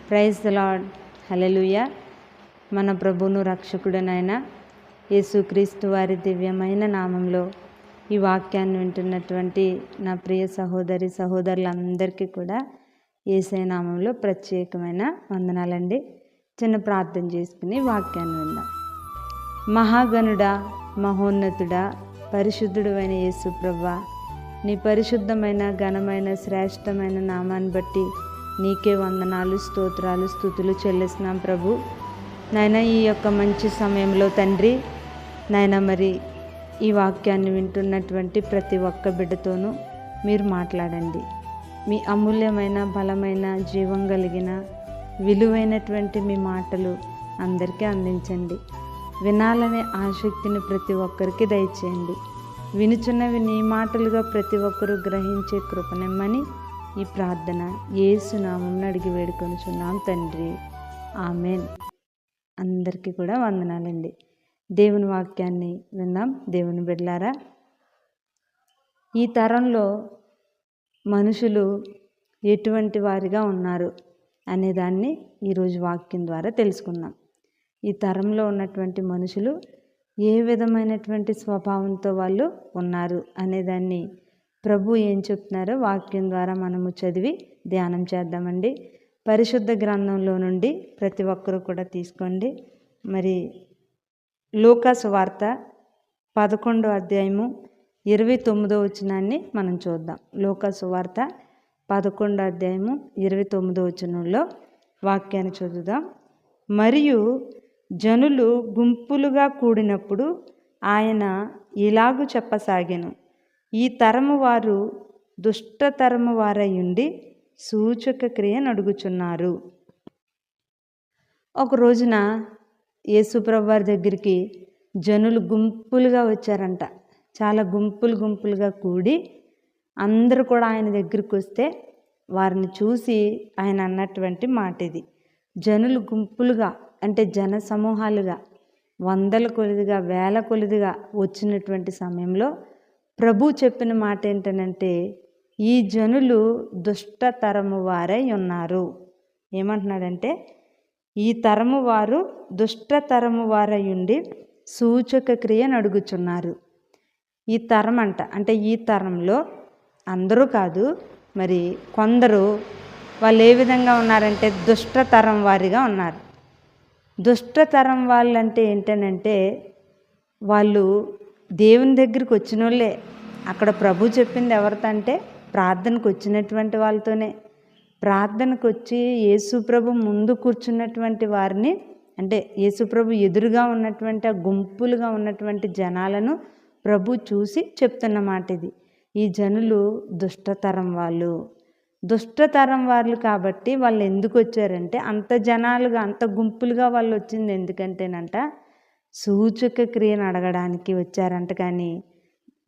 Praise the lord. హల్లెలూయా. మన ప్రభువును రక్షకుడనైన యేసుక్రీస్తు వారి దివ్యమైన నామంలో ఈ వాక్యాన్ని వింటున్నటువంటి నా ప్రియ సహోదరి సహోదరులందరికీ కూడా యేసయ్య నామంలో ప్రత్యేకమైన వందనాలండి. చిన్న ప్రార్థన చేసుకుని వాక్యాన్ని విందాం. మహాగణుడా, మహోన్నతుడా, పరిశుద్ధుడు అయిన యేసు ప్రభువా, నీ పరిశుద్ధమైన ఘనమైన శ్రేష్టమైన నామాన్ని బట్టి నీకే వందనాలు, స్తోత్రాలు, స్తుతులు చెల్లిస్తున్నాం ప్రభు. నాయన ఈ యొక్క మంచి సమయంలో తండ్రి, నాయన మరి ఈ వాక్యాన్ని వింటున్నటువంటి ప్రతి ఒక్క బిడ్డతోనూ మీరు మాట్లాడండి. మీ అమూల్యమైన బలమైన జీవం కలిగిన విలువైనటువంటి మీ మాటలు అందరికీ అందించండి. వినాలనే ఆసక్తిని ప్రతి ఒక్కరికి దయచేయండి. వినుచున్నవి నీ మాటలుగా ప్రతి ఒక్కరూ గ్రహించే కృపనిమ్మని ఈ ప్రార్థన యేసు నామమున అడిగి వేడుకొనుచున్నాం తండ్రి, ఆమేన్. అందరికీ కూడా వందనాలండి. దేవుని వాక్యాన్ని విందాం. దేవుని బిడ్డలారా, ఈ తరంలో మనుషులు ఎటువంటి వారిగా ఉన్నారు అనేదాన్ని ఈరోజు వాక్యం ద్వారా తెలుసుకుందాం. ఈ తరంలో ఉన్నటువంటి మనుషులు ఏ విధమైనటువంటి స్వభావంతో వాళ్ళు ఉన్నారు అనేదాన్ని ప్రభు ఏం చెప్తున్నారో వాక్యం ద్వారా మనము చదివి ధ్యానం చేద్దామండి. పరిశుద్ధ గ్రంథంలో నుండి ప్రతి ఒక్కరూ కూడా తీసుకోండి. మరి లూకా సువార్త 11వ అధ్యాయము 29వ వచనాన్ని మనం చూద్దాం. లూకా సువార్త 11వ అధ్యాయము 29వ వచనంలో వాక్యాన్ని చదువుదాం. మరియు జనులు గుంపులుగా కూడినప్పుడు ఆయన ఇలాగు చెప్పసాగెను, ఈ తరము వారు దుష్టతరము వారయుండి సూచక క్రియ నడుగుచున్నారు. ఒక రోజున యేసుప్రభు వారి దగ్గరికి జనులు గుంపులుగా వచ్చారంట. చాలా గుంపులుగా కూడి అందరూ కూడా ఆయన దగ్గరికి వస్తే వారిని చూసి ఆయన అన్నటువంటి మాట ఇది. జనులు గుంపులుగా అంటే జన సమూహాలుగా వందల కొలదిగా వేల కొలదిగా వచ్చినటువంటి సమయంలో ప్రభు చెప్పిన మాట ఏంటనంటే, ఈ జనులు దుష్టతరము వారై ఉన్నారు. ఏమంటున్నాడంటే, ఈ తరము వారు దుష్టతరము వారై ఉండి సూచక క్రియ నడుగుచున్నారు. ఈ తరం అంటే ఈ తరంలో అందరూ కాదు, మరి కొందరు వాళ్ళు ఏ విధంగా ఉన్నారంటే దుష్టతరం వారిగా ఉన్నారు. దుష్టతరం వాళ్ళంటే ఏంటనంటే వాళ్ళు దేవుని దగ్గరికి వచ్చిన వాళ్ళే. అక్కడ ప్రభు చెప్పింది ఎవరితో అంటే ప్రార్థనకు వచ్చినటువంటి వాళ్ళతోనే. ప్రార్థనకు వచ్చి యేసుప్రభు ముందు కూర్చున్నటువంటి వారిని, అంటే యేసుప్రభు ఎదురుగా ఉన్నటువంటి ఆ గుంపులుగా ఉన్నటువంటి జనాలను ప్రభు చూసి చెప్తున్నమాట ఇది. ఈ జనులు దుష్టతరం వాళ్ళు. దుష్టతరం వాళ్ళు కాబట్టి వాళ్ళు ఎందుకు వచ్చారంటే, అంత జనాలుగా అంత గుంపులుగా వాళ్ళు వచ్చింది ఎందుకంటేనంట సూచక క్రియను అడగడానికి వచ్చారంట. కానీ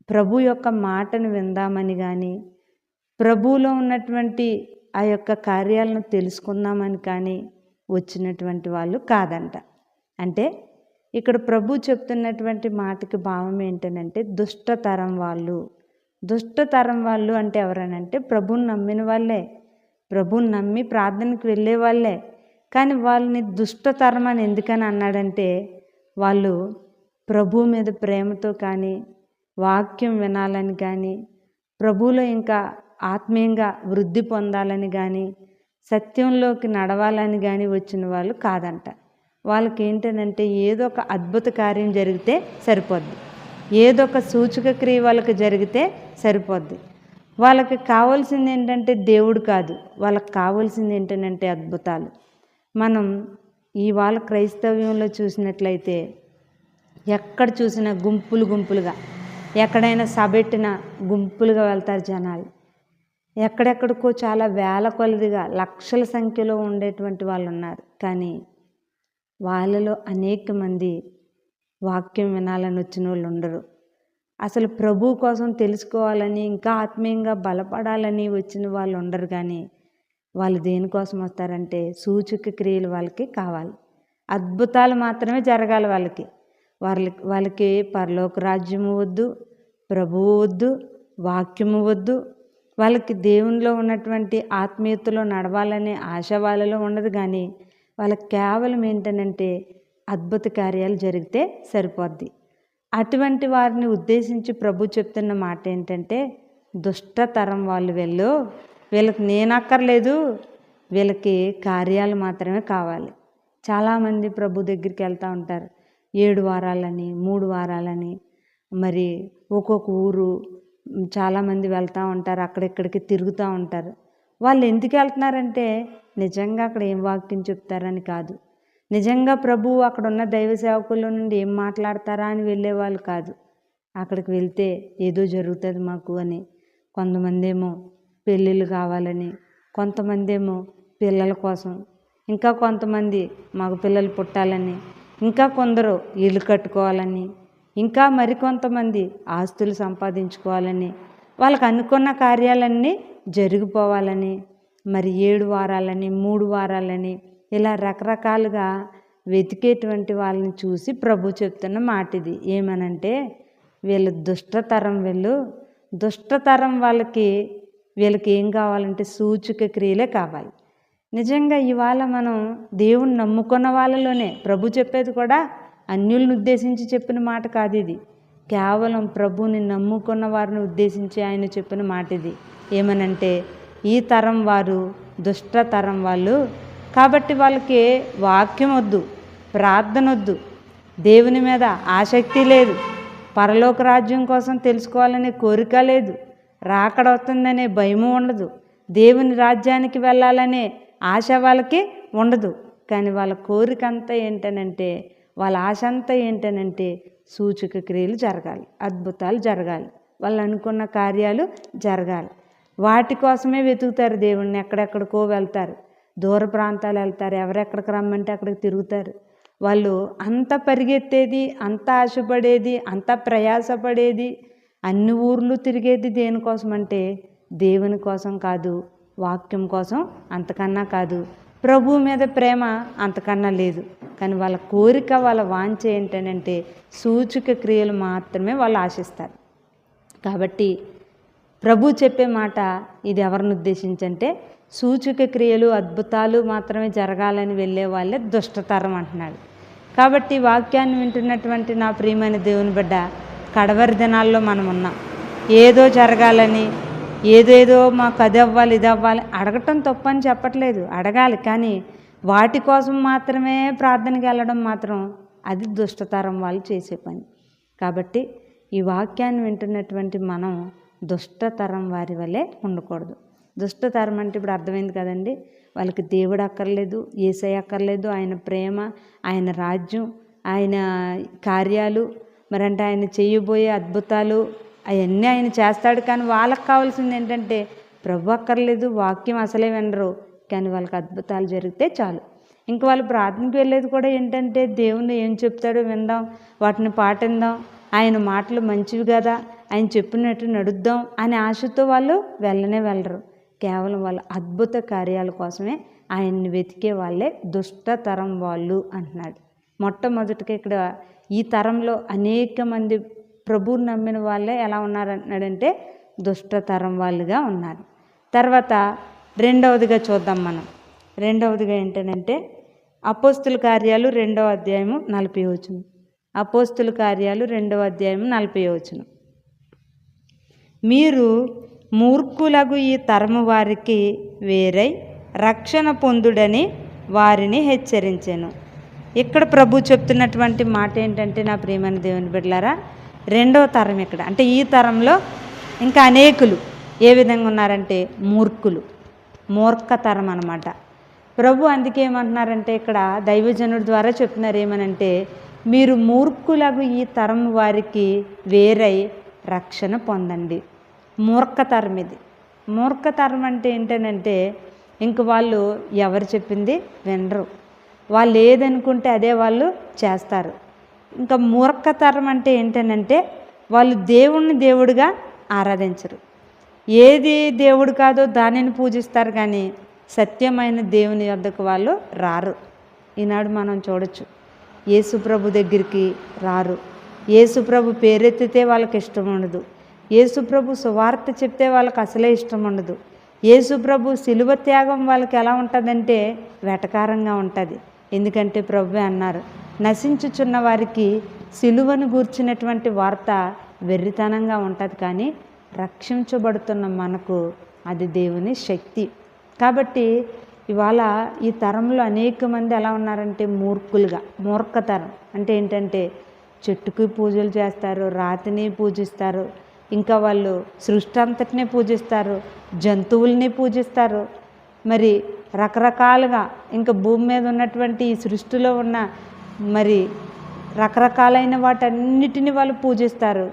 ప్రభు యొక్క మాటను విందామని కానీ ప్రభువులో ఉన్నటువంటి ఆ యొక్క కార్యాలను తెలుసుకుందామని కానీ వచ్చినటువంటి వాళ్ళు కాదంట. అంటే ఇక్కడ ప్రభు చెప్తున్నటువంటి మాటకి భావం ఏంటనంటే దుష్టతరం వాళ్ళు. దుష్టతరం వాళ్ళు అంటే ఎవరనంటే ప్రభువుని నమ్మిన వాళ్ళే, ప్రభువుని నమ్మి ప్రార్థనకు వెళ్ళే వాళ్ళే. కానీ వాళ్ళని దుష్టతరం అని ఎందుకని అన్నాడంటే, వాళ్ళు ప్రభు మీద ప్రేమతో కానీ వాక్యం వినాలని కానీ ప్రభువులో ఇంకా ఆత్మీయంగా వృద్ధి పొందాలని కానీ సత్యంలోకి నడవాలని కానీ వచ్చిన వాళ్ళు కాదంట. వాళ్ళకి ఏంటనంటే ఏదో ఒక అద్భుత కార్యం జరిగితే సరిపోద్ది, ఏదో ఒక సూచక క్రియ వాళ్ళకి జరిగితే సరిపోద్ది. వాళ్ళకి కావాల్సింది ఏంటంటే దేవుడు కాదు, వాళ్ళకి కావాల్సింది ఏంటంటే అద్భుతాలు. మనం ఇవాళ క్రైస్తవ్యంలో చూసినట్లయితే ఎక్కడ చూసినా గుంపులుగా, ఎక్కడైనా సభెట్టిన గుంపులుగా వెళ్తారు జనాలు. ఎక్కడెక్కడికో చాలా వేల కొలదిగా లక్షల సంఖ్యలో ఉండేటువంటి వాళ్ళు ఉన్నారు. కానీ వాళ్ళలో అనేక మంది వాక్యం వినాలని వచ్చిన వాళ్ళు ఉండరు. అసలు ప్రభు కోసం తెలుసుకోవాలని ఇంకా ఆత్మీయంగా బలపడాలని వచ్చిన వాళ్ళు ఉండరు. కానీ వాళ్ళు దేనికోసం వస్తారంటే సూచక క్రియలు వాళ్ళకి కావాలి, అద్భుతాలు మాత్రమే జరగాలి వాళ్ళకి. వాళ్ళకి పరలోక రాజ్యము వద్దు, ప్రభువు వద్దు, వాక్యము వద్దు, వాళ్ళకి దేవునిలో ఉన్నటువంటి ఆత్మీయతలో నడవాలనే ఆశ వాళ్ళలో ఉండదు. కానీ వాళ్ళకి కేవలం ఏంటనంటే అద్భుత కార్యాలు జరిగితే సరిపోద్ది. అటువంటి వారిని ఉద్దేశించి ప్రభు చెప్తున్న మాట ఏంటంటే, దుష్టతరం వాళ్ళు వీళ్ళకి నేనక్కర్లేదు, వీళ్ళకి కార్యాలు మాత్రమే కావాలి. చాలామంది ప్రభు దగ్గరికి వెళ్తూ ఉంటారు. 7 వారాలని 3 వారాలని మరి ఒక్కొక్క ఊరు చాలామంది వెళ్తూ ఉంటారు. అక్కడెక్కడికి తిరుగుతూ ఉంటారు. వాళ్ళు ఎందుకు వెళ్తున్నారంటే నిజంగా అక్కడ ఏం వాక్యం చెప్తారని కాదు, నిజంగా ప్రభువు అక్కడ ఉన్న దైవ సేవకుల నుండి ఏం మాట్లాడతారా అని వెళ్ళేవాళ్ళు కాదు. అక్కడికి వెళ్తే ఏదో జరుగుతుంది మాకు అని. కొంతమంది ఏమో పెళ్ళిళ్ళు కావాలని, కొంతమంది ఏమో పిల్లల కోసం, ఇంకా కొంతమంది మగ పిల్లలు పుట్టాలని, ఇంకా కొందరు ఇల్లు కట్టుకోవాలని, ఇంకా మరికొంతమంది ఆస్తులు సంపాదించుకోవాలని, వాళ్ళకి అనుకున్న కార్యాలన్నీ జరిగిపోవాలని, మరి 7 వారాలని 3 వారాలని ఇలా రకరకాలుగా వెతికేటువంటి వాళ్ళని చూసి ప్రభు చెప్తున్న మాట ఇది. ఏమనంటే వీళ్ళు దుష్టతరం వీళ్ళకి ఏం కావాలంటే సూచక క్రియలే కావాలి. నిజంగా ఇవాళ మనం దేవుణ్ణి నమ్ముకున్న వాళ్ళలోనే ప్రభు చెప్పేది కూడా అన్యులను ఉద్దేశించి చెప్పిన మాట కాదు ఇది. కేవలం ప్రభుని నమ్ముకున్న వారిని ఉద్దేశించి ఆయన చెప్పిన మాట ఇది. ఏమనంటే ఈ తరం వారు దుష్టతరం వాళ్ళు కాబట్టి వాళ్ళకి వాక్యం వద్దు, ప్రార్థన వద్దు, దేవుని మీద ఆసక్తి లేదు, పరలోక రాజ్యం కోసం తెలుసుకోవాలనే కోరిక లేదు, రాకడ వస్తుందనే భయము ఉండదు, దేవుని రాజ్యానికి వెళ్ళాలనే ఆశ వాళ్ళకి ఉండదు. కానీ వాళ్ళ కోరిక అంతా ఏంటనంటే, వాళ్ళ ఆశ అంతా ఏంటనంటే సూచక క్రియలు జరగాలి, అద్భుతాలు జరగాలి, వాళ్ళు అనుకున్న కార్యాలు జరగాలి. వాటి కోసమే వెతుకుతారు దేవుణ్ణి. ఎక్కడెక్కడికో వెళ్తారు, దూర ప్రాంతాలు వెళ్తారు, ఎవరెక్కడికి రమ్మంటే అక్కడికి తిరుగుతారు. వాళ్ళు అంత పరిగెత్తేది, అంత ఆశపడేది, అంత ప్రయాసపడేది, అన్ని ఊర్లు తిరిగేది దేనికోసం అంటే దేవుని కోసం కాదు, వాక్యం కోసం అంతకన్నా కాదు, ప్రభు మీద ప్రేమ అంతకన్నా లేదు. కానీ వాళ్ళ కోరిక, వాళ్ళ వాంఛ ఏంటనంటే సూచక క్రియలు మాత్రమే వాళ్ళు ఆశిస్తారు. కాబట్టి ప్రభు చెప్పే మాట ఇది ఎవరిని ఉద్దేశించంటే సూచక క్రియలు అద్భుతాలు మాత్రమే జరగాలని వెళ్ళే వాళ్ళే దుష్టతరం అంటున్నాడు. కాబట్టి వాక్యాన్ని వింటున్నటువంటి నా ప్రియమైన దేవుని బిడ్డ, కడవరి దినాల్లో మనం ఉన్నాం. ఏదో జరగాలని, ఏదేదో మాకు అది అవ్వాలి ఇది అవ్వాలి అడగటం తప్పని చెప్పట్లేదు, అడగాలి. కానీ వాటి కోసం మాత్రమే ప్రార్థనకి వెళ్ళడం మాత్రం అది దుష్టతరం వాళ్ళు చేసే పని. కాబట్టి ఈ వాక్యాన్ని వింటున్నటువంటి మనం దుష్టతరం వారి వల్లే ఉండకూడదు. దుష్టతరం అంటే ఇప్పుడు అర్థమైంది కదండి. వాళ్ళకి దేవుడు అక్కర్లేదు, యేసయ్య అక్కర్లేదు, ఆయన ప్రేమ, ఆయన రాజ్యం, ఆయన కార్యాలు, మరంటే ఆయన చేయబోయే అద్భుతాలు అవన్నీ ఆయన చేస్తాడు. కానీ వాళ్ళకి కావాల్సింది ఏంటంటే ప్రభు అక్కర్లేదు, వాక్యం అసలే వినరు. కానీ వాళ్ళకి అద్భుతాలు జరిగితే చాలు. ఇంక వాళ్ళు ప్రార్థనకి వెళ్ళేది కూడా ఏంటంటే దేవుణ్ణి ఏం చెప్తాడో విందాం, వాటిని పాటిందాం, ఆయన మాటలు మంచివి కదా, ఆయన చెప్పినట్టు నడుద్దాం అనే ఆశతో వాళ్ళు వెళ్ళరు. కేవలం వాళ్ళ అద్భుత కార్యాల కోసమే ఆయన్ని వెతికే వాళ్ళే దుష్టతరం వాళ్ళు అంటున్నాడు. మొట్టమొదటిగా ఇక్కడ ఈ తరంలో అనేక మంది ప్రభువుని నమ్మిన వాళ్ళే ఎలా ఉన్నారంటున్నాడంటే దుష్టతరం వాళ్ళుగా ఉన్నారు. తర్వాత రెండవదిగా చూద్దాం మనం. రెండవదిగా ఏంటంటే అపోస్తుల కార్యాలు 2వ అధ్యాయము 40వ వచనం. అపోస్తుల కార్యాలు 2వ అధ్యాయము 40వ వచనం. మీరు మూర్ఖులగు ఈ తరము వారికి వేరై రక్షణ పొందుడని వారిని హెచ్చరించెను. ఇక్కడ ప్రభు చెప్తున్నటువంటి మాట ఏంటంటే నా ప్రియమైన దేవుని బిడ్డలారా, 2వ తరం ఇక్కడ అంటే ఈ తరంలో ఇంకా అనేకులు ఏ విధంగా ఉన్నారంటే మూర్ఖతరం అన్నమాట. ప్రభు అందుకే ఏమంటున్నారంటే ఇక్కడ దైవజనుడి ద్వారా చెప్తున్నారు. ఏమనంటే మీరు మూర్ఖులకు ఈ తరం వారికి వేరై రక్షణ పొందండి. మూర్ఖతరం ఇది. మూర్ఖతరం అంటే ఏంటనంటే ఇంక వాళ్ళు ఎవరు చెప్పింది వినరు, వాళ్ళు ఏదనుకుంటే అదే వాళ్ళు చేస్తారు. ఇంకా మూర్ఖతరం అంటే ఏంటనంటే వాళ్ళు దేవుణ్ణి దేవుడిగా ఆరాధించరు, ఏది దేవుడు కాదో దానిని పూజిస్తారు, కానీ సత్యమైన దేవుని వద్దకు వాళ్ళు రారు. ఈనాడు మనం చూడొచ్చు, యేసుప్రభు దగ్గరికి రారు, యేసుప్రభు పేరెత్తితే వాళ్ళకి ఇష్టం ఉండదు, యేసుప్రభు సువార్త చెప్తే వాళ్ళకి అసలే ఇష్టం ఉండదు. యేసుప్రభు శిలువ త్యాగం వాళ్ళకి ఎలా ఉంటుందంటే వెటకారంగా ఉంటుంది. ఎందుకంటే ప్రభువే అన్నారు, నశించుచున్న వారికి శిలువను గూర్చినటువంటి వార్త వెర్రితనంగా ఉంటుంది, కానీ రక్షించబడుతున్న మనకు అది దేవుని శక్తి. కాబట్టి ఇవాళ ఈ తరంలో అనేక మంది ఎలా ఉన్నారంటే మూర్ఖతరం అంటే ఏంటంటే చెట్టుకి పూజలు చేస్తారు, రాతిని పూజిస్తారు, ఇంకా వాళ్ళు సృష్టి అంతటినీ పూజిస్తారు, జంతువుల్ని పూజిస్తారు, మరి రకరకాలుగా ఇంకా భూమి మీద ఉన్నటువంటి ఈ సృష్టిలో ఉన్న మరి రకరకాలైన వాటన్నిటిని వాళ్ళు పూజిస్తారు,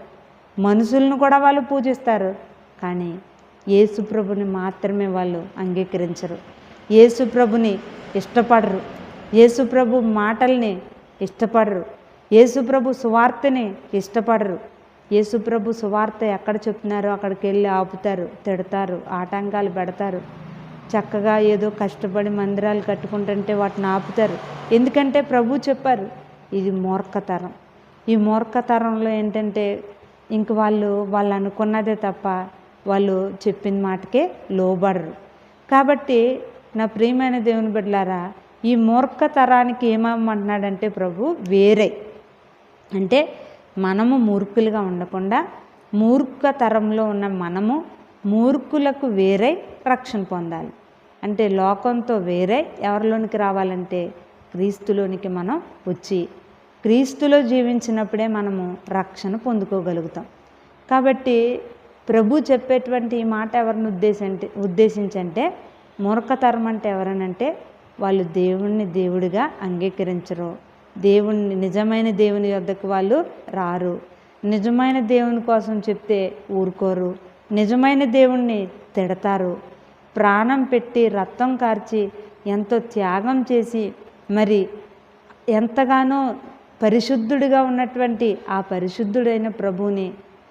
మనుషులను కూడా వాళ్ళు పూజిస్తారు. కానీ యేసుప్రభుని మాత్రమే వాళ్ళు అంగీకరించరు, యేసుప్రభుని ఇష్టపడరు, యేసుప్రభు మాటల్ని ఇష్టపడరు, యేసుప్రభు సువార్తని ఇష్టపడరు. యేసుప్రభు సువార్త ఎక్కడ చెప్తున్నారో అక్కడికి వెళ్ళి ఆపుతారు, తిడతారు, ఆటంకాలు పెడతారు. చక్కగా ఏదో కష్టపడి మందిరాలు కట్టుకుంటుంటే వాటిని ఆపుతారు. ఎందుకంటే ప్రభు చెప్పారు, ఇది మూర్ఖతరం. ఈ మూర్ఖతరంలో ఏంటంటే ఇంక వాళ్ళు అనుకున్నదే తప్ప వాళ్ళు చెప్పిన మాటకే లోబడరు. కాబట్టి నా ప్రియమైన దేవుని బిడ్డలారా, ఈ మూర్ఖతరానికి ఏమమ్మంటున్నాడంటే ప్రభు వేరే అంటే మనము మూర్ఖులుగా ఉండకుండా మూర్ఖతరంలో ఉన్న మనము మూర్ఖులకు వేరై రక్షణ పొందాలి. అంటే లోకంతో వేరై ఎవరిలోనికి రావాలంటే క్రీస్తులోనికి మనం వచ్చి క్రీస్తులో జీవించినప్పుడే మనము రక్షణ పొందుకోగలుగుతాం. కాబట్టి ప్రభు చెప్పేటువంటి ఈ మాట ఎవరిని ఉద్దేశించంటే మూర్ఖతరం అంటే ఎవరనంటే వాళ్ళు దేవుణ్ణి దేవుడిగా అంగీకరించరు, దేవుణ్ణి నిజమైన దేవుని యొద్దకు వాళ్ళు రారు, నిజమైన దేవుని కోసం చెప్తే ఊరుకోరు, నిజమైన దేవుణ్ణి తిడతారు, ప్రాణం పెట్టి రక్తం కార్చి ఎంతో త్యాగం చేసి మరి ఎంతగానో పరిశుద్ధుడిగా ఉన్నటువంటి ఆ పరిశుద్ధుడైన ప్రభువుని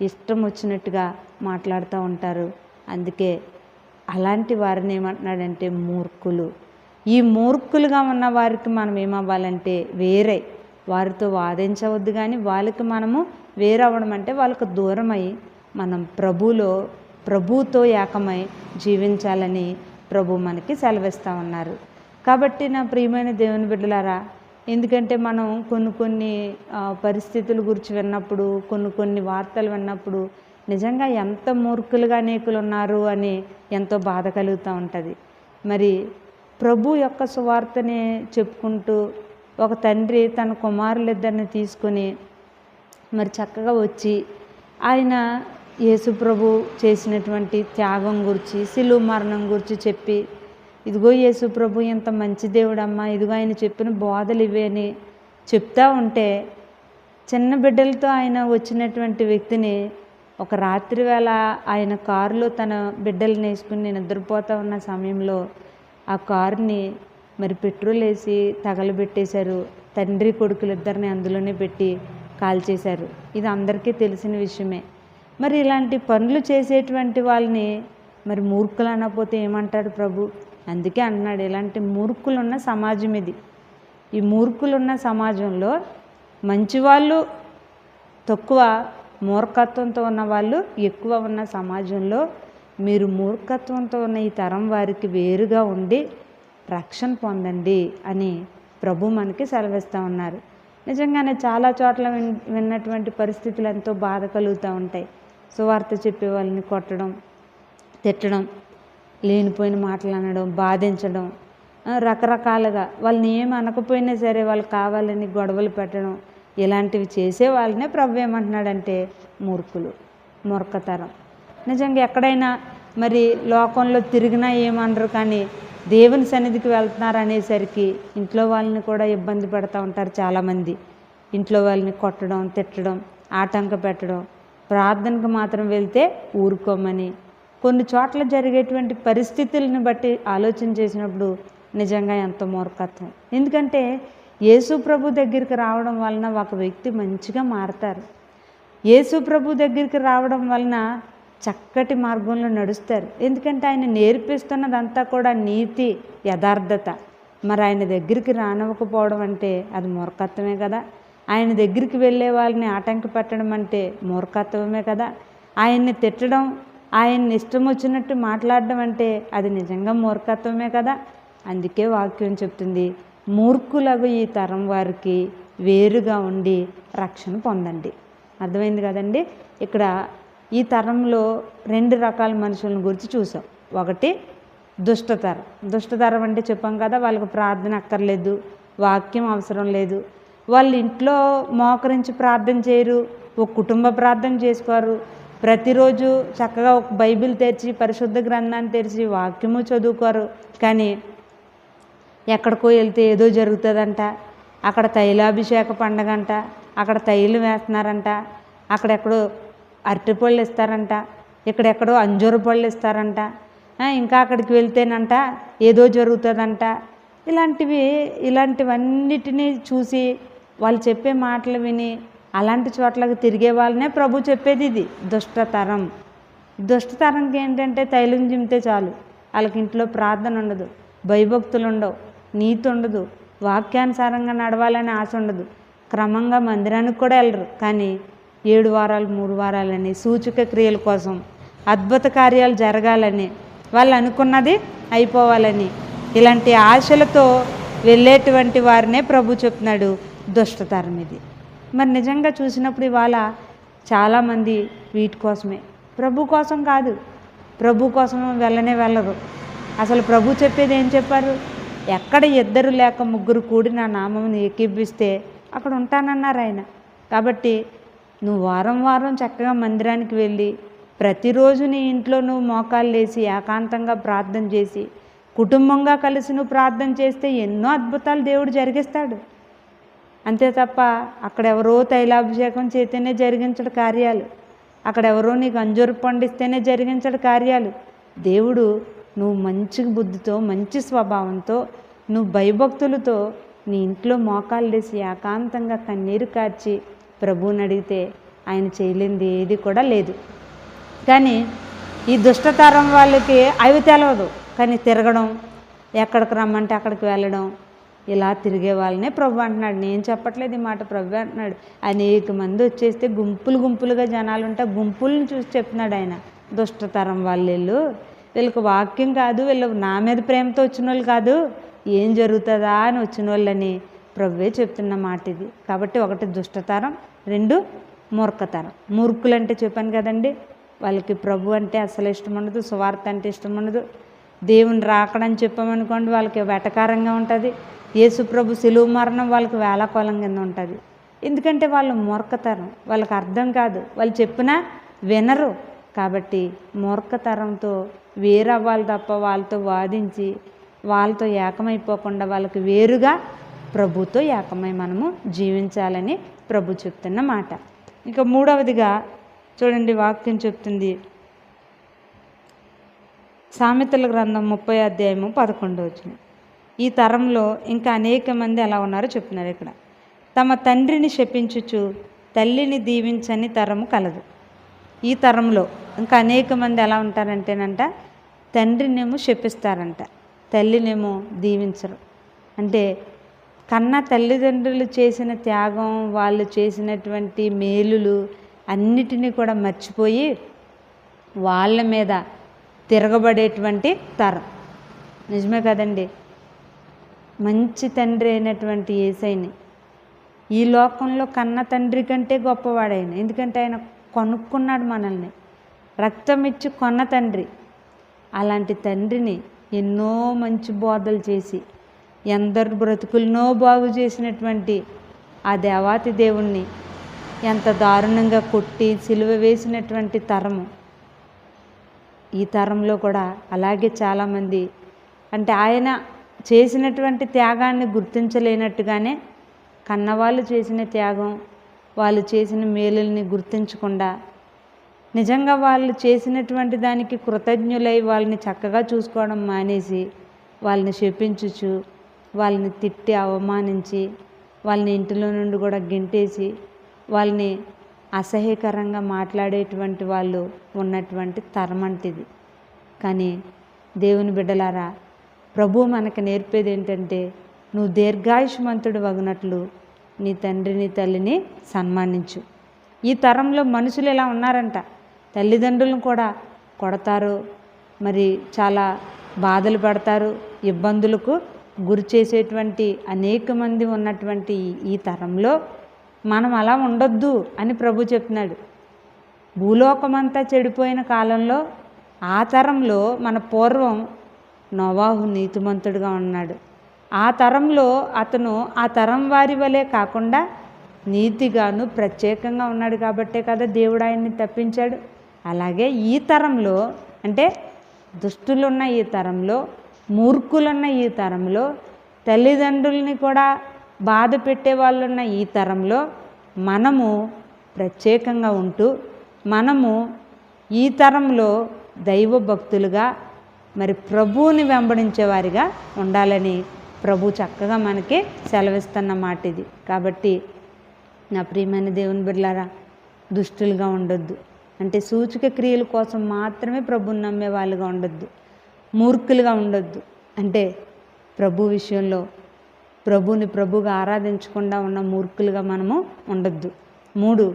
ఇష్టం వచ్చినట్టుగా మాట్లాడుతూ ఉంటారు. అందుకే అలాంటి వారిని ఏమంటున్నాడంటే మూర్ఖులు. ఈ మూర్ఖులుగా ఉన్న వారికి మనం ఏమవ్వాలంటే వేరే వారితో వాదించవద్దు, కానీ వాళ్ళకి మనము వేరవ్వడం అంటే వాళ్ళకు దూరమై మనం ప్రభుతో ఏకమై జీవించాలని ప్రభు మనకి సెలవిస్తూ ఉన్నారు. కాబట్టి నా ప్రియమైన దేవుని బిడ్డలారా, ఎందుకంటే మనం కొన్ని పరిస్థితుల గురించి విన్నప్పుడు కొన్ని వార్తలు విన్నప్పుడు నిజంగా ఎంత మూర్ఖులుగా అనేకులు ఉన్నారు అని ఎంతో బాధ కలుగుతూ ఉంటుంది. మరి ప్రభు యొక్క సువార్తనే చెప్పుకుంటూ ఒక తండ్రి తన కుమారులిద్దరిని తీసుకొని మరి చక్కగా వచ్చి ఆయన యేసుప్రభు చేసినటువంటి త్యాగం గురించి శిలువ మరణం గురించి చెప్పి, ఇదిగో యేసుప్రభు ఎంత మంచి దేవుడమ్మా, ఇదిగో ఆయన చెప్పిన బోధలు ఇవే అని చెప్తా ఉంటే చిన్న బిడ్డలతో ఆయన వచ్చినటువంటి వ్యక్తిని ఒక రాత్రి వేళ ఆయన కారులో తన బిడ్డలను వేసుకుని నిద్రపోతూ ఉన్న సమయంలో ఆ కారుని మరి పెట్రోల్ వేసి తగలబెట్టేశారు. తండ్రి కొడుకులిద్దరిని అందులోనే పెట్టి కాల్చేశారు. ఇది అందరికీ తెలిసిన విషయమే. మరి ఇలాంటి పనులు చేసేటువంటి వాళ్ళని మరి మూర్ఖులు అనకపోతే ఏమంటాడు ప్రభు? అందుకే అన్నాడు, ఇలాంటి మూర్ఖులున్న సమాజం ఇది. ఈ మూర్ఖులున్న సమాజంలో మంచివాళ్ళు తక్కువ, మూర్ఖత్వంతో ఉన్న వాళ్ళు ఎక్కువ ఉన్న సమాజంలో మీరు మూర్ఖత్వంతో ఉన్న ఈ తరం వారికి వేరుగా ఉండి రక్షణ పొందండి అని ప్రభు మనకి సెలవిస్తూ ఉన్నారు. నిజంగానే చాలా చోట్ల విన్నటువంటి పరిస్థితులు ఎంతో బాధ కలుగుతూ ఉంటాయి. సువార్త చెప్పే వాళ్ళని కొట్టడం, తిట్టడం, లేనిపోయిన మాటలు అనడం, బాధించడం, రకరకాలుగా వాళ్ళని ఏమి అనకపోయినా సరే వాళ్ళు కావాలని గొడవలు పెట్టడం, ఇలాంటివి చేసే వాళ్ళనే ప్రభు ఏమంటున్నాడంటే మూర్ఖతరం. నిజంగా ఎక్కడైనా మరి లోకంలో తిరిగినా ఏమనరు, కానీ దేవుని సన్నిధికి వెళ్తున్నారు అనేసరికి ఇంట్లో వాళ్ళని కూడా ఇబ్బంది పెడతా ఉంటారు చాలామంది. ఇంట్లో వాళ్ళని కొట్టడం, తిట్టడం, ఆటంక పెట్టడం, ప్రార్థనకు మాత్రం వెళ్తే ఊరుకోమని కొన్ని చోట్ల జరిగేటువంటి పరిస్థితులను బట్టి ఆలోచన చేసినప్పుడు నిజంగా ఎంతో మూర్ఖత్వం. ఎందుకంటే యేసు ప్రభు దగ్గరికి రావడం వలన ఒక వ్యక్తి మంచిగా మారతారు. యేసు ప్రభు దగ్గరికి రావడం వలన చక్కటి మార్గంలో నడుస్తారు. ఎందుకంటే ఆయన నేర్పిస్తున్నదంతా కూడా నీతి, యథార్థత. మరి ఆయన దగ్గరికి రానివ్వకపోవడం అంటే అది మూర్ఖత్వమే కదా. ఆయన దగ్గరికి వెళ్ళే వాళ్ళని ఆటంక పెట్టడం అంటే మూర్ఖత్వమే కదా. ఆయన్ని తిట్టడం, ఆయన్ని ఇష్టం వచ్చినట్టు మాట్లాడడం అంటే అది నిజంగా మూర్ఖత్వమే కదా. అందుకే వాక్యం చెప్తుంది, మూర్ఖులకు ఈ తరం వారికి వేరుగా ఉండి రక్షణ పొందండి. అర్థమైంది కదండి. ఇక్కడ ఈ తరంలో 2 రకాల మనుషులను గురించి చూసాం. ఒకటి దుష్టతరం. దుష్టతరం అంటే చెప్పాం కదా, వాళ్ళకి ప్రార్థన అక్కర్లేదు, వాక్యం అవసరం లేదు, వాళ్ళు ఇంట్లో మోకరించి ప్రార్థన చేయరు, ఒక కుటుంబ ప్రార్థన చేసుకోరు, ప్రతిరోజు చక్కగా ఒక బైబిల్ తెరిచి పరిశుద్ధ గ్రంథాన్ని తెరిచి వాక్యము చదువుకోరు. కానీ ఎక్కడికో వెళ్తే ఏదో జరుగుతుందంట, అక్కడ తైలాభిషేక పండగ అంట, అక్కడ తైలం వేస్తున్నారంట, అక్కడెక్కడో అరటిపళ్ళు ఇస్తారంట, ఇక్కడెక్కడో అంజూరు పళ్ళు ఇస్తారంట, ఇంకా అక్కడికి వెళ్తేనంట ఏదో జరుగుతుందంట. ఇలాంటివన్నిటినీ చూసి వాళ్ళు చెప్పే మాటలు విని అలాంటి చోట్లకు తిరిగే వాళ్ళనే ప్రభు చెప్పేది ఇది దుష్టతరం. దుష్టతరంకి ఏంటంటే తైలం జిమ్మితే చాలు, వాళ్ళకి ఇంట్లో ప్రార్థన ఉండదు, భయభక్తులు ఉండవు, నీతి ఉండదు, వాక్యానుసారంగా నడవాలని ఆశ ఉండదు, క్రమంగా మందిరానికి కూడా వెళ్ళరు. కానీ 7 వారాలు 3 వారాలని సూచక క్రియల కోసం, అద్భుత కార్యాలు జరగాలని, వాళ్ళు అనుకున్నది అయిపోవాలని, ఇలాంటి ఆశలతో వెళ్ళేటువంటి వారినే ప్రభు చెప్తున్నాడు దుష్టతరం ఇది. మరి నిజంగా చూసినప్పుడు ఇవాళ చాలామంది వీటి కోసమే, ప్రభు కోసం కాదు, ప్రభు కోసం వెళ్ళరు. అసలు ప్రభు చెప్పేది ఏం చెప్పారు? ఎక్కడ 2 లేక 3 కూడి నా నామమును ఏకీభవిస్తే అక్కడ ఉంటానన్నారు ఆయన. కాబట్టి నువ్వు వారం వారం చక్కగా మందిరానికి వెళ్ళి ప్రతిరోజు నీ ఇంట్లో నువ్వు మోకాళ్ళు వేసి ఏకాంతంగా ప్రార్థన చేసి కుటుంబంగా కలిసి నువ్వు ప్రార్థన చేస్తే ఎన్నో అద్భుతాలు దేవుడు జరిగిస్తాడు. అంతే తప్ప అక్కడెవరో తైలాభిషేకం చేస్తేనే జరిగించడు కార్యాలు, అక్కడెవరో నీకు అంజూరు పండిస్తేనే జరిగించడు కార్యాలు. దేవుడు నువ్వు మంచి బుద్ధితో మంచి స్వభావంతో నువ్వు భయభక్తులతో నీ ఇంట్లో మోకాళ్ళు వేసి ఏకాంతంగా కన్నీరు కార్చి ప్రభువుని అడిగితే ఆయన చేయలేనిది ఏది కూడా లేదు. కానీ ఈ దుష్టతరం వాళ్ళకి అవి తెలవదు, కానీ తిరగడం, ఎక్కడికి రమ్మంటే అక్కడికి వెళ్ళడం, ఇలా తిరిగే వాళ్ళనే ప్రభు అంటున్నాడు. నేను చెప్పట్లేదు ఈ మాట, ప్రభు అంటున్నాడు. అనేక మంది వచ్చేస్తే గుంపులుగా జనాలు ఉంటే గుంపులను చూసి చెప్తున్నాడు ఆయన, దుష్టతరం వాళ్ళు, వీళ్ళకి వాక్యం కాదు, వీళ్ళు నా మీద ప్రేమతో వచ్చిన వాళ్ళు కాదు, ఏం జరుగుతుందా అని వచ్చిన వాళ్ళని ప్రభువే చెప్తున్న మాట ఇది. కాబట్టి 1 దుష్టతరం, 2 మూర్ఖతరం. మూర్ఖులంటే చెప్పాను కదండి, వాళ్ళకి ప్రభు అంటే అసలు ఇష్టం ఉండదు, సువార్త అంటే ఇష్టం ఉండదు, దేవుని రాకడని చెప్పామనుకోండి వాళ్ళకి వెటకారంగా ఉంటుంది, యేసు ప్రభు సిలువ మరణం వాళ్ళకి వేళాకోళం కింద ఉంటుంది. ఎందుకంటే వాళ్ళు మూర్ఖతరం, వాళ్ళకి అర్థం కాదు, వాళ్ళు చెప్పినా వినరు. కాబట్టి మూర్ఖతరంతో వేరవ్వాలి తప్ప వాళ్ళతో వాదించి వాళ్ళతో ఏకమైపోకుండా వాళ్ళకి వేరుగా ప్రభుతో ఏకమై మనము జీవించాలని ప్రభు చెప్తున్న మాట. ఇంకా 3వదిగా చూడండి, వాక్యం చెప్తుంది సామెతల గ్రంథం 30వ అధ్యాయము 11వ వచనం. ఈ తరంలో ఇంకా అనేక మంది ఎలా ఉన్నారో చెప్తున్నారు ఇక్కడ. తమ తండ్రిని శపించుచు తల్లిని దీవించని తరము కలదు. ఈ తరంలో ఇంకా అనేక మంది ఎలా ఉంటారంటేనంట, తండ్రినేమో శపిస్తారంట, తల్లినేమో దీవించరు. అంటే కన్న తల్లిదండ్రులు చేసిన త్యాగం, వాళ్ళు చేసినటువంటి మేలులు అన్నిటినీ కూడా మర్చిపోయి వాళ్ళ మీద తిరగబడేటువంటి తరం. నిజమే కదండి. మంచి తండ్రి అయినటువంటి యేసయ్యని ఈ లోకంలో కన్న తండ్రి కంటే గొప్పవాడైన, ఎందుకంటే ఆయన కొనుక్కున్నాడు మనల్ని, రక్తం ఇచ్చి కొన్న తండ్రి. అలాంటి తండ్రిని ఎన్నో మంచి బోధలు చేసి ఎందరు బ్రతుకులనో బాగు చేసినటువంటి ఆ దేవాతి దేవుణ్ణి ఎంత దారుణంగా కొట్టి సిలువ వేసినటువంటి తరము. ఈ తరంలో కూడా అలాగే చాలామంది అంటే ఆయన చేసినటువంటి త్యాగాన్ని గుర్తించలేనట్టుగానే కన్నవాళ్ళు చేసిన త్యాగం, వాళ్ళు చేసిన మేలుల్ని గుర్తించకుండా నిజంగా వాళ్ళు చేసినటువంటి దానికి కృతజ్ఞులై వాళ్ళని చక్కగా చూసుకోవడం మానేసి వాళ్ళని శపించుచు, వాళ్ళని తిట్టి అవమానించి, వాళ్ళని ఇంటిలో నుండి కూడా గెంటేసి వాళ్ళని అసహ్యకరంగా మాట్లాడేటువంటి వాళ్ళు ఉన్నటువంటి తరం అంటిది. కానీ దేవుని బిడ్డలారా, ప్రభు మనకు నేర్పేది ఏంటంటే, నువ్వు దీర్ఘాయుష్మంతుడు వగునట్లు నీ తండ్రిని తల్లిని సన్మానించు. ఈ తరంలో మనుషులు ఎలా ఉన్నారంట, తల్లిదండ్రులను కూడా కొడతారు, మరి చాలా బాధలు పడతారు, ఇబ్బందులకు గురి చేసేటువంటి అనేక మంది ఉన్నటువంటి ఈ తరంలో మనం అలా ఉండొద్దు అని ప్రభు చెప్తున్నాడు. భూలోకమంతా చెడిపోయిన కాలంలో ఆ తరంలో మన పూర్వం నోవాహు నీతిమంతుడిగా ఉన్నాడు. ఆ తరంలో అతను ఆ తరం వారి వలె కాకుండా నీతిగాను ప్రత్యేకంగా ఉన్నాడు కాబట్టే కదా దేవుడు ఆయన్ని తప్పించాడు. అలాగే ఈ తరంలో, అంటే దుష్టులున్న ఈ తరంలో, మూర్ఖులున్న ఈ తరంలో, తల్లిదండ్రుల్ని కూడా బాధ పెట్టే వాళ్ళున్న ఈ తరంలో మనము ప్రత్యేకంగా ఉంటూ మనము ఈ తరంలో దైవ భక్తులుగా మరి ప్రభువుని వెంబడించేవారిగా ఉండాలని ప్రభు చక్కగా మనకి సెలవిస్తున్న మాట ఇది. కాబట్టి నా ప్రియమైన దేవుని బిడ్డలారా, దుష్టులుగా ఉండొద్దు. అంటే సూచక క్రియల కోసం మాత్రమే ప్రభువుని నమ్మే వాళ్ళుగా ఉండొద్దు. మూర్ఖులుగా ఉండొద్దు. అంటే ప్రభు విషయంలో ప్రభుని ప్రభుగా ఆరాధించకుండా ఉన్న మూర్ఖులుగా మనము ఉండొద్దు. 3,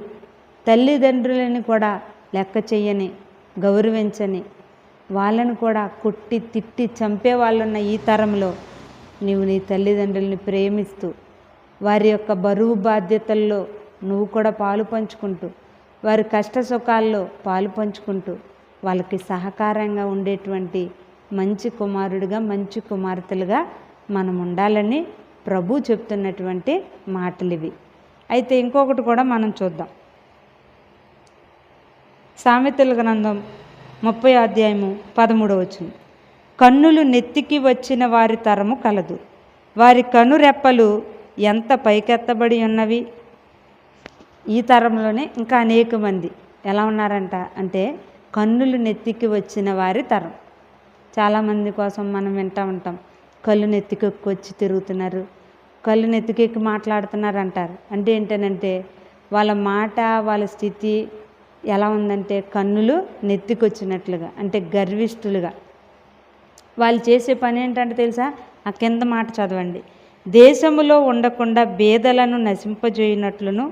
తల్లిదండ్రులని కూడా లెక్క చెయ్యని, గౌరవించని, వాళ్ళని కూడా కొట్టి తిట్టి చంపే వాళ్ళున్న ఈ తరంలో నీవు నీ తల్లిదండ్రుల్ని ప్రేమిస్తూ వారి యొక్క బరువు బాధ్యతల్లో నువ్వు కూడా పాలు పంచుకుంటూ, వారి కష్ట సుఖాల్లో పాలు పంచుకుంటూ వాళ్ళకి సహకారంగా ఉండేటువంటి మంచి కుమారుడిగా, మంచి కుమార్తెలుగా మనం ఉండాలని ప్రభు చెప్తున్నటువంటి మాటలు ఇవి. అయితే ఇంకొకటి కూడా మనం చూద్దాం. సామెతల గ్రంథం 30వ అధ్యాయము 13వ వచనం. కన్నులు నెత్తికి వచ్చిన వారి తరము కలదు, వారి కనురెప్పలు ఎంత పైకెత్తబడి ఉన్నవి. ఈ తరంలోనే ఇంకా అనేక మంది ఎలా ఉన్నారంట అంటే కన్నులు నెత్తికి వచ్చిన వారి తరం. చాలామంది కోసం మనం వింటూ ఉంటాం, కళ్ళు నెత్తికెక్కి వచ్చి తిరుగుతున్నారు, కళ్ళు నెత్తికెక్కి మాట్లాడుతున్నారు అంటారు. అంటే ఏంటనంటే వాళ్ళ మాట, వాళ్ళ స్థితి ఎలా ఉందంటే కన్నులు నెత్తికొచ్చినట్లుగా, అంటే గర్విష్ఠులుగా. వాళ్ళు చేసే పని ఏంటంటే తెలుసా? ఆ కింద మాట చదవండి. దేశములో ఉండకుండా బేదలను నశింపజేయునట్లును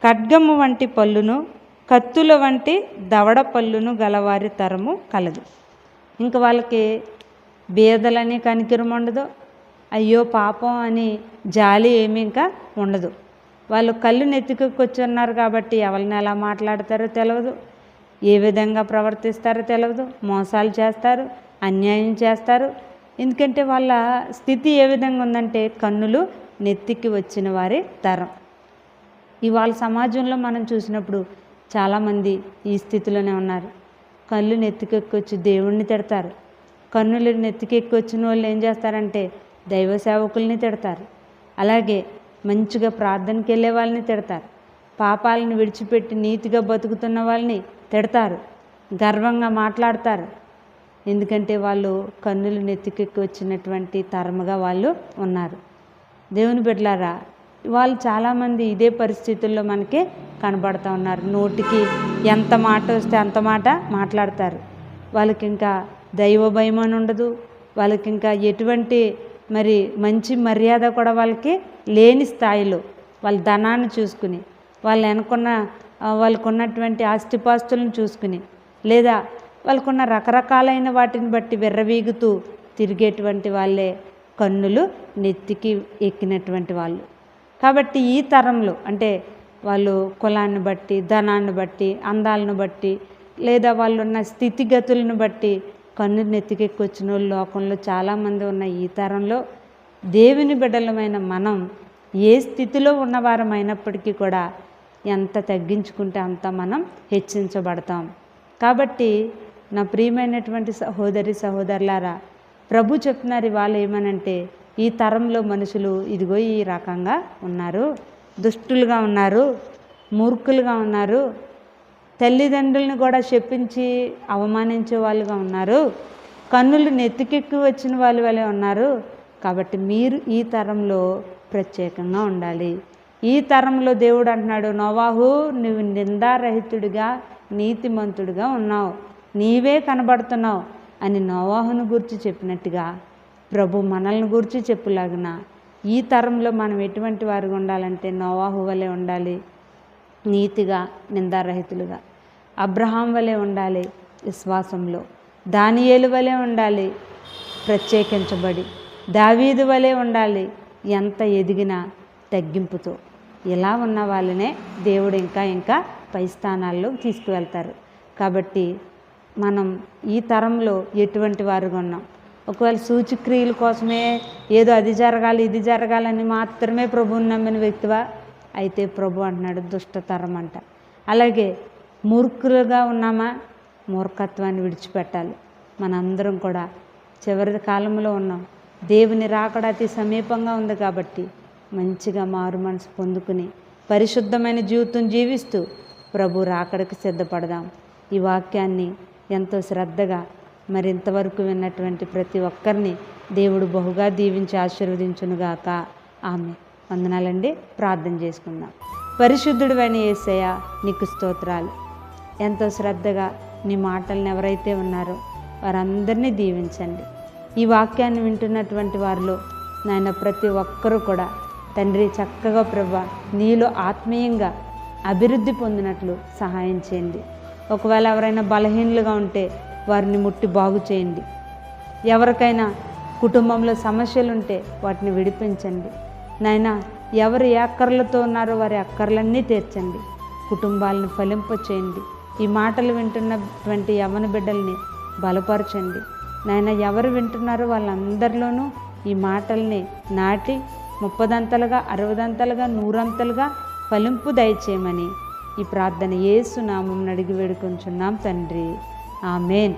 ఖడ్గము వంటి పళ్ళును కత్తుల వంటి దవడ పళ్ళును గలవారి తరము కలదు. ఇంకా వాళ్ళకి బేదలని కనికరం ఉండదు, అయ్యో పాపం అని జాలి ఏమీ ఇంకా ఉండదు. వాళ్ళు కళ్ళు నెత్తికొచ్చున్నారు కాబట్టి ఎవరిని ఎలా మాట్లాడతారో తెలియదు, ఏ విధంగా ప్రవర్తిస్తారో తెలియదు, మోసాలు చేస్తారు, అన్యాయం చేస్తారు. ఎందుకంటే వాళ్ళ స్థితి ఏ విధంగా ఉందంటే కన్నులు నెత్తికి వచ్చిన వారి తరం. ఇవాళ సమాజంలో మనం చూసినప్పుడు చాలామంది ఈ స్థితిలోనే ఉన్నారు. కళ్ళు నెత్తికెక్కొచ్చి దేవుణ్ణి తిడతారు. కన్నులు నెత్తికెక్కి వచ్చిన వాళ్ళు ఏం చేస్తారంటే దైవ సేవకుల్ని తిడతారు. అలాగే మంచిగా ప్రార్థనకి వెళ్ళే వాళ్ళని తిడతారు. పాపాలను విడిచిపెట్టి నీతిగా బతుకుతున్న వాళ్ళని తిడతారు, గర్వంగా మాట్లాడతారు. ఎందుకంటే వాళ్ళు కన్నులు నెత్తికెక్కి వచ్చినటువంటి తరముగా వాళ్ళు ఉన్నారు. దేవుని బిడ్డలారా, వాళ్ళు చాలామంది ఇదే పరిస్థితుల్లో మనకి కనబడుతూ ఉన్నారు. నోటికి ఎంత మాట వస్తే అంత మాట మాట్లాడతారు. వాళ్ళకి ఇంకా దైవ భయం అని ఉండదు. వాళ్ళకి ఇంకా ఎటువంటి మరి మంచి మర్యాద కూడా వాళ్ళకి లేని స్థాయిలో వాళ్ళ ధనాన్ని చూసుకుని, వాళ్ళు వెనుకున్న వాళ్ళకు ఉన్నటువంటి ఆస్తిపాస్తులను చూసుకుని, లేదా వాళ్ళకున్న రకరకాలైన వాటిని బట్టి విర్రవీగుతూ తిరిగేటువంటి వాళ్ళే కన్నులు నెత్తికి ఎక్కినటువంటి వాళ్ళు. కాబట్టి ఈ తరంలో అంటే వాళ్ళు కులాన్ని బట్టి, ధనాన్ని బట్టి, అందాలను బట్టి, లేదా వాళ్ళు ఉన్న స్థితిగతులను బట్టి కన్ను నెత్తికెక్కి వచ్చిన వాళ్ళు లోకంలో చాలామంది ఉన్న ఈ తరంలో దేవుని బిడ్డలమైన మనం ఏ స్థితిలో ఉన్నవారమైనప్పటికీ కూడా ఎంత తగ్గించుకుంటే అంత మనం హెచ్చించబడతాం. కాబట్టి నా ప్రియమైనటువంటి సహోదరి సహోదరులారా, ప్రభు చెప్తున్నారు ఇవాళ ఏమనంటే ఈ తరంలో మనుషులు ఇదిగో ఈ రకంగా ఉన్నారు, దుష్టులుగా ఉన్నారు, మూర్ఖులుగా ఉన్నారు, తల్లిదండ్రులను కూడా శపించి అవమానించే వాళ్ళుగా ఉన్నారు, కన్నులు నెత్తికెక్కి వచ్చిన వాళ్ళు వలె ఉన్నారు. కాబట్టి మీరు ఈ తరంలో ప్రత్యేకంగా ఉండాలి. ఈ తరంలో దేవుడు అంటున్నాడు, నోవాహు నువ్వు నిందారహితుడిగా నీతిమంతుడిగా ఉన్నావు, నీవే కనబడుతున్నావు అని నోవాహును గురించి చెప్పినట్టుగా ప్రభు మనల్ని గురించి చెప్పులాగిన ఈ తరంలో మనం ఎటువంటి వారిగా ఉండాలంటే నోవాహు వలె ఉండాలి, నీతిగా, నిందారహితులుగా. అబ్రహాం వలె ఉండాలి విశ్వాసంలో, దానియేలు వలె ఉండాలి ప్రత్యేకించబడి, దావీదు వలె ఉండాలి ఎంత ఎదిగినా తగ్గింపుతో. ఇలా ఉన్న వాళ్ళనే దేవుడు ఇంకా ఇంకా పై స్థానాల్లో తీసుకువెళ్తారు. కాబట్టి మనం ఈ తరంలో ఎటువంటి వారుగా ఉన్నాం? ఒకవేళ సూచక్రియల కోసమే ఏదో అది జరగాలి ఇది జరగాలని మాత్రమే ప్రభువుని నమ్మిన వ్యక్తివా అయితే ప్రభు అంటున్నాడు దుష్టతరం అంట. అలాగే మూర్ఖులుగా ఉన్నామా? మూర్ఖత్వాన్ని విడిచిపెట్టాలి. మనందరం కూడా చివరి కాలంలో ఉన్నాం. దేవుని రాకడ అతి సమీపంగా ఉంది కాబట్టి మంచిగా మారు మనసు పొందుకుని పరిశుద్ధమైన జీవితం జీవిస్తూ ప్రభు రాకడకు సిద్ధపడదాం. ఈ వాక్యాన్ని ఎంతో శ్రద్ధగా మరి ఇంతవరకు విన్నటువంటి ప్రతి ఒక్కరిని దేవుడు బహుగా దీవించి ఆశీర్వదించునుగాక. ఆమె వందనాలండి. ప్రార్థన చేసుకుందాం. పరిశుద్ధుడివైన యేసయ్య నీకు స్తోత్రాలు. ఎంతో శ్రద్ధగా నీ మాటలను ఎవరైతే ఉన్నారో వారందరినీ దీవించండి. ఈ వాక్యాన్ని వింటున్నటువంటి వారిలో నాయన ప్రతి ఒక్కరూ కూడా తండ్రి చక్కగా ప్రభా నీలో ఆత్మీయంగా అభివృద్ధి పొందినట్లు సహాయం చేయండి. ఒకవేళ ఎవరైనా బలహీనులుగా ఉంటే వారిని ముట్టి బాగు చేయండి. ఎవరికైనా కుటుంబంలో సమస్యలు ఉంటే వాటిని విడిపించండి. నాయన ఎవరు ఏ అక్కర్లతో ఉన్నారో వారి అక్కర్లన్నీ తీర్చండి. కుటుంబాలను ఫలింప చేయండి. ఈ మాటలు వింటున్నటువంటి యవ్వన బిడ్డల్ని బలపరచండి. నాయన ఎవరు వింటున్నారో వాళ్ళందరిలోనూ ఈ మాటల్ని నాటి 30 60 100 ఫలింపు దయచేయమని ఈ ప్రార్థన యేసు నామమున అడిగి వేడుకొంచున్నాం తండ్రి. ఆమేన్.